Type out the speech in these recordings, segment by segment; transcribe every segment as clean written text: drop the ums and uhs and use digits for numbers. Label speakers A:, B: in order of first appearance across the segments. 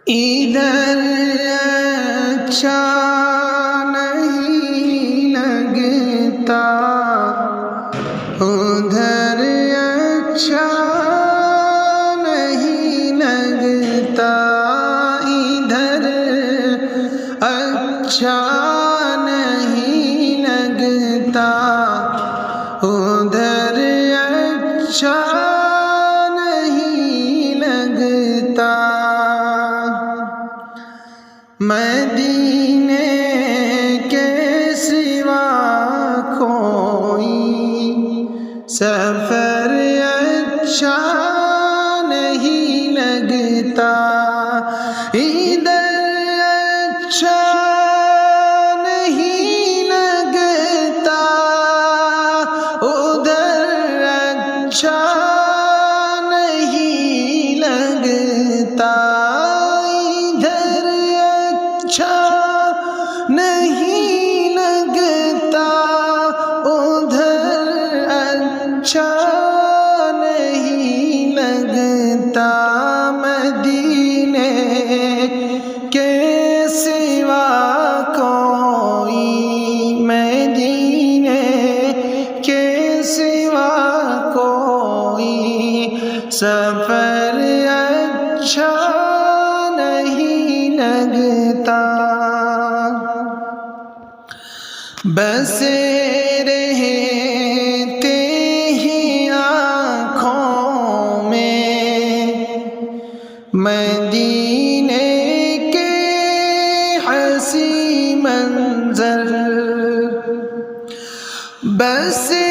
A: ادھر اچھا نہیں لگتا، ادھر اچھا نہیں لگتا، ادھر اچھا نہیں لگتا، ادھر اچھا نہیں لگتا۔ مدینے کے سوا کوئی سفر اچھا نہیں لگتا، ادھر اچھا نہیں لگتا، ادھر اچھا نہیں لگتا، ادھر اچھا نہیں لگتا، ادھر اچھا نہیں لگتا۔ مدینے کے سوا کوئی، مدینے کے سوا کوئی سفر اچھا نہیں لگتا۔ بسے رہتے ہی آنکھوں میں مدینے کے حسین منظر، بسے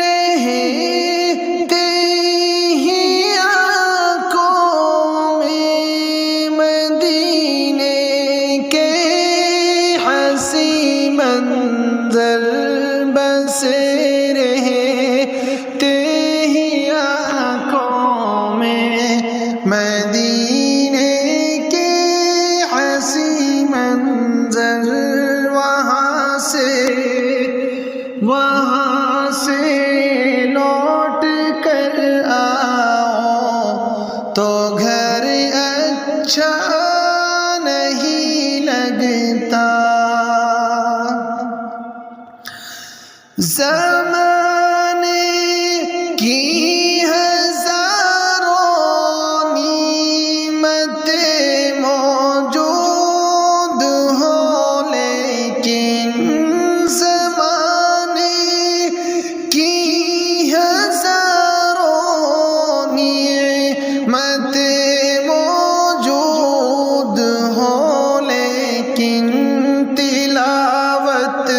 A: رہتے ہی آنکھوں میں مدینے کے حسین منظر، بسے رہتے ہی آنکھوں میں مدینے کے حسین منظر، وہاں سے لوٹ کر آؤ تو گھر اچھا نہیں لگتا۔ زمانے کی ہزاروں نعمتیں موجود ہوں، لیکن زمانے کی ہزاروں نعمتیں موجود ہوں، لیکن تلاوت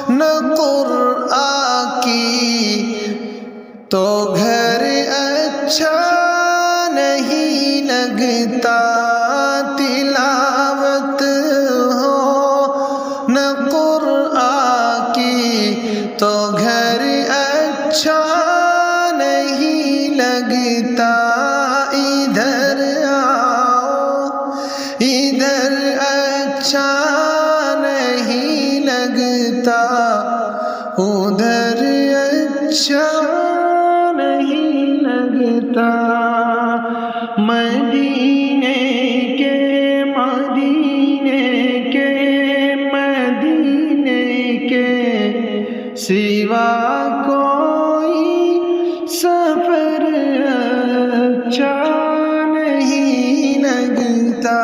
A: نہ قرآن کی تو گھر اچھا نہیں لگتا، تلاوت ہو نہ قرآن کی تو گھر اچھا نہیں لگتا۔ ادھر آؤ، ادھر اچھا نہیں لگتا، ادھر اچھا نہیں لگتا۔ مدینے کے، مدینے کے، مدینے کے سوا کوئی سفر اچھا نہیں لگتا۔